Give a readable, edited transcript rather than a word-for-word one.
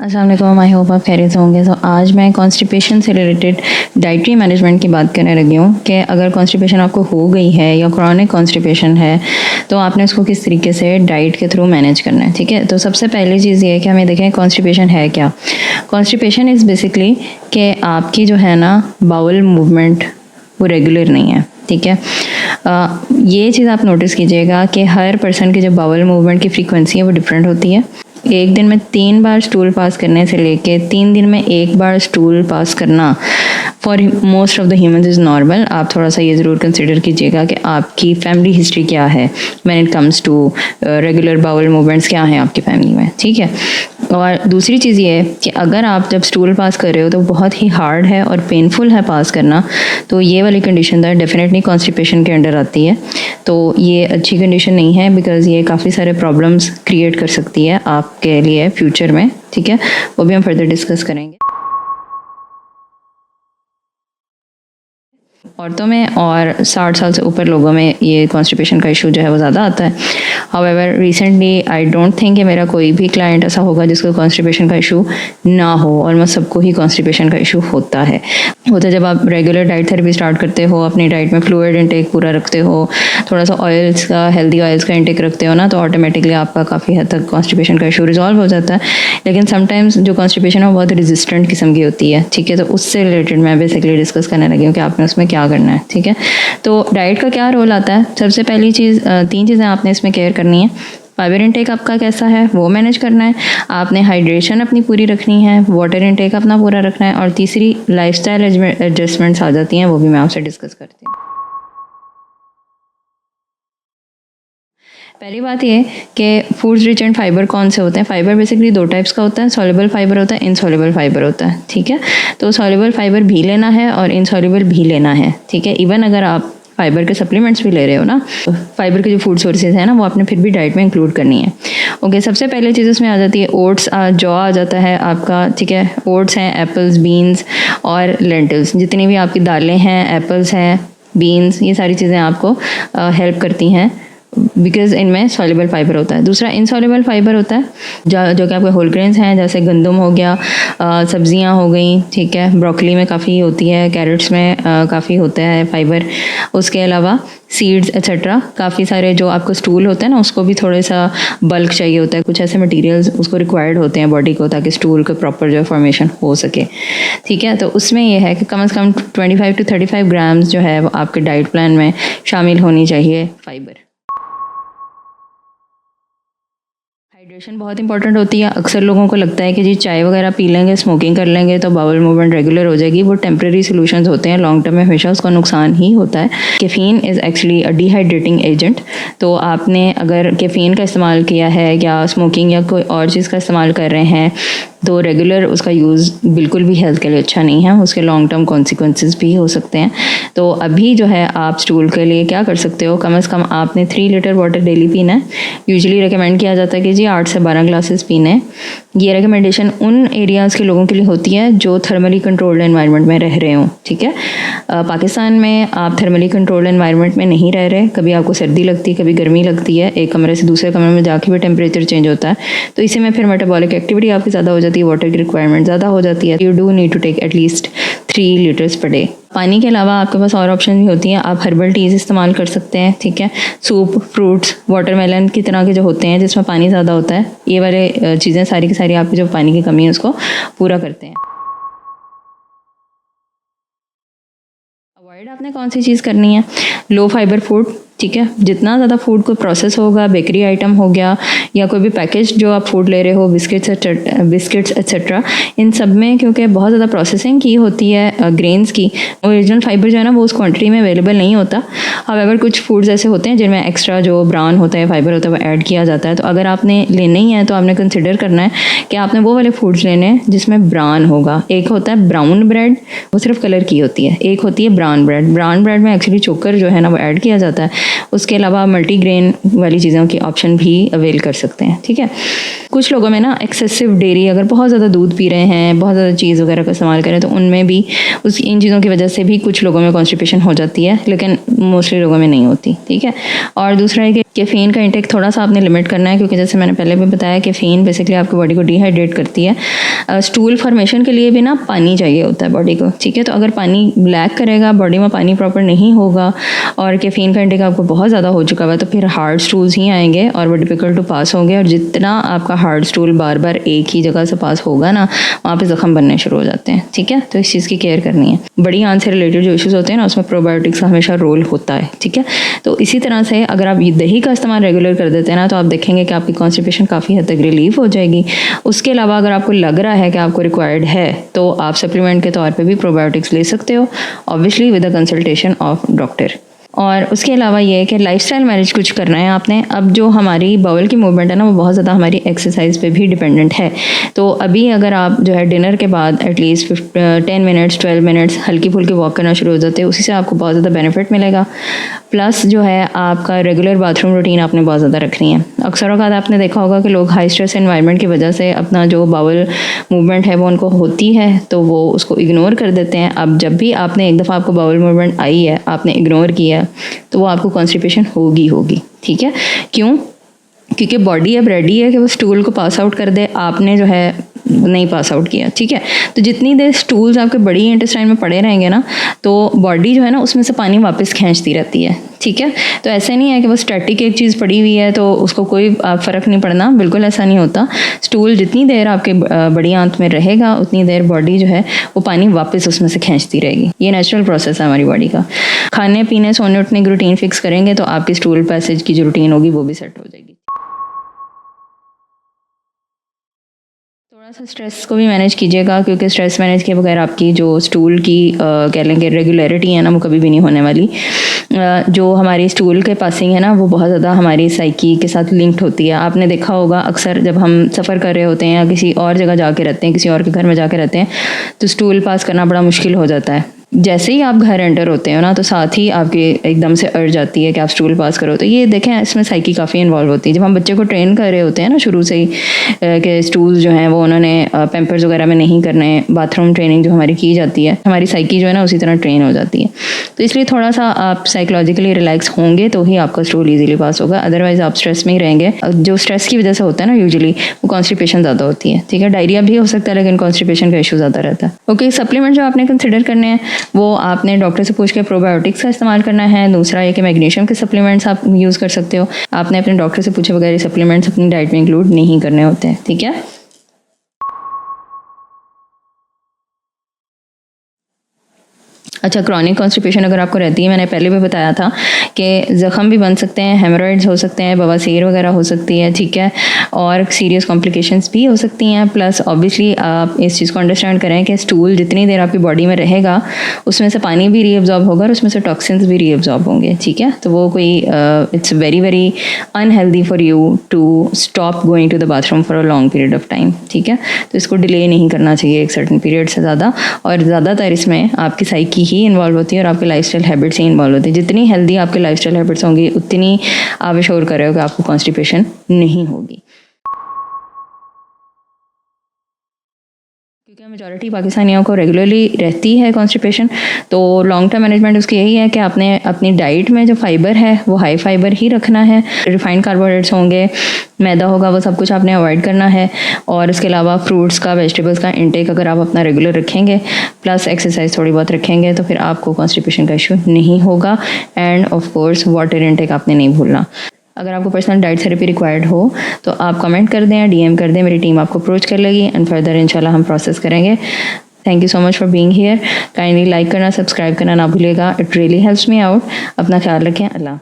अस्सलाम वालेकुम, I hope आप खैरियत से होंगे। तो आज मैं कॉन्स्टिपेशन से रिलेटेड डाइटरी मैनेजमेंट की बात करने लगी हूँ कि अगर कॉन्स्टिपेशन आपको हो गई है या क्रॉनिक कॉन्स्टिपेशन है तो आपने उसको किस तरीके से डाइट के थ्रू मैनेज करना है। ठीक है, तो सबसे पहली चीज़ ये है कि हमें देखें कॉन्स्टिपेशन है क्या। कॉन्स्टिपेशन इज़ बेसिकली कि आपकी जो है ना बाउल मूवमेंट वो रेगुलर नहीं है। ठीक है, ये चीज़ आप नोटिस कीजिएगा कि हर पर्सन की जो बाउल मूवमेंट की फ्रीक्वेंसी है वो डिफरेंट होती है। एक दिन में 3 बार स्टूल पास करने से लेके 3 दिन में 1 बार स्टूल पास करना for most of the humans is normal. आप थोड़ा सा ये ज़रूर कंसिडर कीजिएगा कि आपकी फैमिली हिस्ट्री क्या है when it comes to regular bowel movements क्या हैं आपकी फैमिली में। ठीक है, और दूसरी चीज़ ये है कि अगर आप जब स्टूल पास कर रहे हो तो बहुत ही हार्ड है और पेनफुल है पास करना, तो ये वाली कंडीशन तो डेफिनेटली कॉन्स्टिपेशन के अंडर आती है। तो ये अच्छी कंडीशन नहीं है बिकॉज़ ये काफ़ी सारे प्रॉब्लम्स क्रिएट कर सकती है आपके लिए फ्यूचर में। ठीक है, वो भी हम फर्दर डिस्कस करेंगे। औरतों में और 60 साल से ऊपर लोगों में ये कॉन्स्टिपेशन का इशू जो है वो ज़्यादा आता है। However recently I don't think कि मेरा कोई भी क्लाइंट ऐसा होगा जिसको कॉन्स्टिपेशन का इशू ना हो, ऑलमोस्ट सबको ही कॉन्स्टिपेशन का इशू होता है। जब आप रेगुलर डाइट थेरेपी स्टार्ट करते हो, अपनी डाइट में फ्लूइड इंटेक पूरा रखते हो, थोड़ा सा ऑयल्स का, हेल्दी ऑयल्स का इंटेक रखते हो ना, तो ऑटोमेटिकली आपका काफ़ी हद तक कॉन्स्टिपेशन का इशू रिजॉल्व हो जाता है। लेकिन समटाइम्स जो कॉन्स्टिपेशन है वो बहुत रेजिस्टेंट किस्म की होती है। ठीक है, तो उससे रिलेटेड मैं बेसिकली डिस्कस करने लगी हूँ कि आपने उसमें क्या करना है। ठीक है, तो डाइट का क्या रोल आता है। सबसे पहली चीज़, 3 चीज़ें आपने इसमें केयर करनी है। फाइबर इंटेक आपका कैसा है वो मैनेज करना है, आपने हाइड्रेशन अपनी पूरी रखनी है, वाटर इंटेक अपना पूरा रखना है, और तीसरी लाइफस्टाइल एडजस्टमेंट्स आ जाती हैं, वो भी मैं आपसे डिस्कस करती हूँ। पहली बात ये कि फूड्स रिच एंड फाइबर कौन से होते हैं। फाइबर बेसिकली 2 टाइप्स का होता है, सॉल्युबल फाइबर होता है, इनसॉल्युबल फाइबर होता है। ठीक है, तो सॉल्युबल फाइबर भी लेना है और इनसॉल्युबल भी लेना है। ठीक है, इवन अगर आप फाइबर के सप्लीमेंट्स भी ले रहे हो ना, तो फाइबर के जो फूड सोर्सेज हैं ना वो आपने फिर भी डाइट में इंक्लूड करनी है। ओके, सबसे पहले चीज़ उसमें आ जाती है ओट्स, जौ आ जाता है आपका। ठीक है, ओट्स हैं, एप्पल्स, बीन्स और लेंटिल्स, जितनी भी आपकी दालें हैं, एप्पल्स हैं, बीन्स, ये सारी चीज़ें आपको हेल्प करती हैं बिकॉज इनमें सॉल्युबल फाइबर होता है। दूसरा इनसॉल्युबल फाइबर होता है जो कि आपके होल ग्रेन्स हैं, जैसे गंदम हो गया, सब्जियां हो गई। ठीक है, ब्रोकली में काफ़ी होती है, कैरेट्स में काफ़ी होता है फाइबर। उसके अलावा सीड्स एक्सेट्रा, काफ़ी सारे जो आपको स्टूल होता है ना उसको भी थोड़ा सा बल्क चाहिए होता है, कुछ ऐसे मटेरियल्स उसको रिक्वायर्ड होते हैं बॉडी को, ताकि स्टूल का प्रॉपर जो फॉर्मेशन हो सके। ठीक है, तो उसमें यह है कि कम से कम 25 to 35 ग्राम्स जो है वो आपके डाइट प्लान में शामिल होनी चाहिए फाइबर। हाइड्रेशन बहुत इंपॉर्टेंट होती है। अक्सर लोगों को लगता है कि जी चाय वगैरह पी लेंगे, स्मोकिंग कर लेंगे तो बाउल मूवमेंट रेगुलर हो जाएगी। वो टेम्प्रेरी सॉल्यूशंस होते हैं, लॉन्ग टर्म में हमेशा उसका नुकसान ही होता है। Caffeine is actually a dehydrating agent. तो आपने अगर कैफ़ीन का इस्तेमाल किया है या स्मोकिंग या कोई और चीज़ का इस्तेमाल कर रहे हैं तो रेगुलर उसका यूज़ बिल्कुल भी हेल्थ के लिए अच्छा नहीं है, उसके लॉन्ग टर्म कॉन्सिक्वेंसेस भी हो सकते हैं। तो अभी जो है आप स्टूल के लिए क्या कर सकते हो, कम से कम आपने 3 लीटर वाटर डेली पीना है। यूजुअली रिकमेंड किया जाता है कि जी 8 से 12 ग्लासेस पीने हैं। ये रिकमेंडेशन उन एरियाज़ के लोगों के लिए होती है जो थर्मली कंट्रोल्ड एनवायरनमेंट में रह रहे हों। ठीक है, पाकिस्तान में आप थर्मली कंट्रोल्ड एनवायरनमेंट में नहीं रह रहे, कभी आपको सर्दी लगती है, कभी गर्मी लगती है, एक कमरे से दूसरे कमरे में जाके भी टेम्परेचर चेंज होता है, तो इसी में फिर मेटाबॉलिक एक्टिविटी आपकी ज़्यादा हो जाती है, वाटर की रिक्वायरमेंट ज़्यादा हो जाती है। You do need to take at least 3 litres per day. पानी के अलावा आपके पास और ऑप्शन भी होती हैं, आप हर्बल टीज़ इस्तेमाल कर सकते हैं। ठीक है, सूप, फ्रूट्स, वाटरमेलन की तरह के जो होते हैं जिसमें पानी ज़्यादा होता है, ये वाले चीज़ें सारी की सारी आपकी जो पानी की कमी है उसको पूरा करते हैं। अवॉइड आपने कौन सी चीज़ करनी है, लो फाइबर फूड। ठीक है, जितना ज़्यादा फूड को प्रोसेस होगा, बेकरी आइटम हो गया या कोई भी पैकेज जो आप फूड ले रहे हो, बिस्किट्स एक्सेट्रा, इन सब में क्योंकि बहुत ज़्यादा प्रोसेसिंग की होती है ग्रेन्स की, ओरिजिनल फाइबर जो है ना वो उस क्वांटिटी में अवेलेबल नहीं होता। हाउएवर कुछ फूड्स ऐसे होते हैं जिनमें एक्स्ट्रा जो ब्राउन होता है फाइबर होता है वो ऐड किया जाता है। तो अगर आपने लेना ही है तो आपने कंसिडर करना है कि आपने वो वाले फूड्स लेने हैं जिसमें ब्राउन होगा। एक होता है ब्राउन ब्रेड, वो सिर्फ कलर की होती है, एक होती है ब्राउन ब्रेड। ब्राउन ब्रेड में एक्चुअली चोकर जो है ना वो ऐड किया जाता है। उसके अलावा मल्टीग्रेन वाली चीज़ों की ऑप्शन भी अवेल कर सकते हैं। ठीक है, कुछ लोगों में ना एक्सेसिव डेयरी, अगर बहुत ज़्यादा दूध पी रहे हैं, बहुत ज़्यादा चीज़ वगैरह का इस्तेमाल करें तो उनमें भी इन चीज़ों की वजह से भी कुछ लोगों में कॉन्स्टिपेशन हो जाती है, लेकिन मोस्टली लोगों में नहीं होती। ठीक है, और दूसरा है कि कैफ़ीन का इंटेक थोड़ा सा आपने लिमिट करना है, क्योंकि जैसे मैंने पहले भी बताया कैफ़ीन बेसिकली आपकी बॉडी को डिहाइड्रेट करती है। स्टूल फॉर्मेशन के लिए भी ना पानी चाहिए होता है बॉडी को, ठीक है। तो अगर पानी लैक करेगा, बॉडी में पानी प्रॉपर नहीं होगा और कैफ़ीन का इंटेक आपको बहुत ज़्यादा हो चुका हुआ, तो फिर हार्ड स्टूल्स ही आएंगे और वो डिफ़िकल्ट टू पास होंगे। और जितना आपका हार्ड स्टूल बार बार एक ही जगह से पास होगा ना, वहाँ पर ज़ख्म बनने शुरू हो जाते हैं, ठीक है। तो इस चीज़ की केयर करनी है। बड़ी आंत से रिलेटेड जो इशूज़ होते हैं ना, उसमें प्रोबायोटिक्स का हमेशा रोल होता है, ठीक है। तो इसी तरह से अगर आप दही का इस्तेमाल रेगुलर कर देते हैं ना, तो आप देखेंगे कि आपकी कॉन्स्टिपेशन काफ़ी हद तक रिलीफ हो जाएगी। उसके अलावा अगर आपको लग रहा है कि आपको रिक्वायर्ड है, तो आप सप्लीमेंट के तौर पे भी प्रोबायोटिक्स ले सकते हो, obviously with the consultation of doctor. और उसके अलावा ये है कि लाइफस्टाइल मैनेज कुछ करना है आपने। अब जो हमारी बाउल की मूवमेंट है ना, वो बहुत ज़्यादा हमारी एक्सरसाइज पे भी डिपेंडेंट है। तो अभी अगर आप जो है डिनर के बाद एटलीस्ट 10 मिनट्स 12 मिनट्स हल्की फुल्की वॉक करना शुरू हो जाते हैं, उसी से आपको बहुत ज़्यादा बेनिफिट मिलेगा। प्लस जो है आपका रेगुलर बाथरूम रूटीन आपने बहुत ज़्यादा रखनी है। अक्सर औक़ात आपने देखा होगा कि लोग हाई स्ट्रेस एनवायरनमेंट की वजह से अपना जो बाउल मूवमेंट है वो उनको होती है, तो वो उसको इग्नोर कर देते हैं। अब जब भी आपने एक दफ़ा आपको बाउल मूवमेंट आई है, आपने इग्नोर किया, तो वो आपको कॉन्स्टिपेशन होगी, ठीक है। क्यों? क्योंकि बॉडी अब रेडी है कि वो स्टूल को पास आउट कर दे, आपने जो है नहीं पास आउट किया, ठीक है। तो जितनी देर स्टूल्स आपके बड़ी इंटेस्टाइन में पड़े रहेंगे ना, तो बॉडी जो है ना उसमें से पानी वापस खींचती रहती है, ठीक है। तो ऐसे नहीं है कि वो स्टैटिक एक चीज़ पड़ी हुई है तो उसको कोई फ़र्क नहीं पड़ना, बिल्कुल ऐसा नहीं होता। स्टूल जितनी देर आपके बड़ी आंत में रहेगा, उतनी देर बॉडी जो है वो पानी वापस उसमें से खींचती रहेगी। ये नेचुरल प्रोसेस है हमारी बॉडी का। खाने पीने सोने उठने की रूटीन फिक्स करेंगे तो आपकी स्टूल पैसेज की जो रूटीन होगी वो भी सेट हो जाएगी। थोड़ा सा स्ट्रेस को भी मैनेज कीजिएगा, क्योंकि स्ट्रेस मैनेज के बगैर आपकी जो स्टूल की कह लेंगे रेगुलरिटी है ना, वो कभी भी नहीं होने वाली। जो हमारी स्टूल के पासिंग है ना, वो बहुत ज़्यादा हमारी साइकी के साथ लिंक्ड होती है। आपने देखा होगा अक्सर जब हम सफ़र कर रहे होते हैं या किसी और जगह जाके रहते हैं, किसी और के घर में जाके रहते हैं, तो स्टूल पास करना बड़ा मुश्किल हो जाता है। जैसे ही आप घर एंटर होते हो ना, तो साथ ही आपके एकदम से अर्ज आती है कि आप स्टूल पास करो। तो ये देखें, इसमें साइकी काफ़ी इन्वॉल्व होती है। जब हम बच्चे को ट्रेन कर रहे होते हैं ना शुरू से ही कि स्टूल जो हैं वो उन्होंने पैम्पर्स वगैरह में नहीं करने, बाथरूम ट्रेनिंग जो हमारी की जाती है, हमारी साइकी जो है ना उसी तरह ट्रेन हो जाती है। तो इसलिए थोड़ा सा आप साइकोलॉजिकली रिलैक्स होंगे तो ही आपका स्टूल ईजिली पास होगा, अदरवाइज़ आप स्ट्रेस में ही रहेंगे। जो स्ट्रेस की वजह से होता है ना यूजुअली, वो कॉन्स्टिपेशन ज़्यादा होती है, ठीक है। डायरिया भी हो सकता है, लेकिन कॉन्स्टिपेशन का इशू ज़्यादा रहता है। ओके, सप्लीमेंट जो आपने कंसिडर करने हैं वो आपने डॉक्टर से पूछ के प्रोबायोटिक्स का इस्तेमाल करना है। दूसरा ये कि मैग्नीशियम के सप्लीमेंट्स आप यूज़ कर सकते हो। आपने अपने डॉक्टर से पूछे बगैर सप्लीमेंट्स अपनी डाइट में इंक्लूड नहीं करने होते हैं, ठीक है। अच्छा, क्रॉनिक कॉन्स्टिपेशन अगर आपको रहती है, मैंने पहले भी बताया था कि ज़ख़म भी बन सकते हैं, हेमोरॉइड्स हो सकते हैं, बवासीर वगैरह हो सकती है, ठीक है, और सीरियस कॉम्प्लिकेशंस भी हो सकती हैं। प्लस ऑब्वियसली आप इस चीज़ को अंडरस्टैंड करें कि स्टूल जितनी देर आपकी बॉडी में रहेगा, उसमें से पानी भी रीअब्जॉर्ब होगा और उसमें से टॉक्सिन्स भी रीअब्जॉर्ब होंगे, ठीक है। तो वो कोई it's very very unhealthy for you to stop going to the bathroom for a long period of time, ठीक है। तो इसको डिले नहीं करना चाहिए एक सर्टन पीरियड से ज़्यादा। और ज़्यादातर इसमें आपकी साइकी ही इन्वॉल्व होती है और आपके लाइफस्टाइल हैबिट्स ही इन्वॉल्व होती है। जितनी हेल्दी आपके लाइफस्टाइल हैबिट्स होंगी, उतनी आप एश्योर कर रहे हो कि आपको कॉन्स्टिपेशन नहीं होगी। क्योंकि मेजॉरिटी पाकिस्तानियों को रेगुलरली रहती है कॉन्स्टिपेशन, तो लॉन्ग टर्म मैनेजमेंट उसकी यही है कि आपने अपनी डाइट में जो फाइबर है वो हाई फाइबर ही रखना है। रिफाइंड कार्बोहाइड्रेट्स होंगे, मैदा होगा, वो सब कुछ आपने अवॉइड करना है। और इसके अलावा फ्रूट्स का, वेजिटेबल्स का इंटेक अगर आप अपना रेगुलर रखेंगे, प्लस एक्सरसाइज थोड़ी बहुत रखेंगे, तो फिर आपको कॉन्स्टिपेशन का इशू नहीं होगा। End of course water intake आपने नहीं भूलना। अगर आपको पर्सनल डाइट थेरेपी रिक्वायर्ड हो तो आप कमेंट कर दें या डीएम कर दें, मेरी टीम आपको अप्रोच कर लेगी एंड फर्दर इंशाल्लाह हम प्रोसेस करेंगे। Thank you so much for being here. Kindly like करना, सब्सक्राइब करना ना भूलिएगा, it really helps me out. अपना ख्याल रखें। अल्लाह।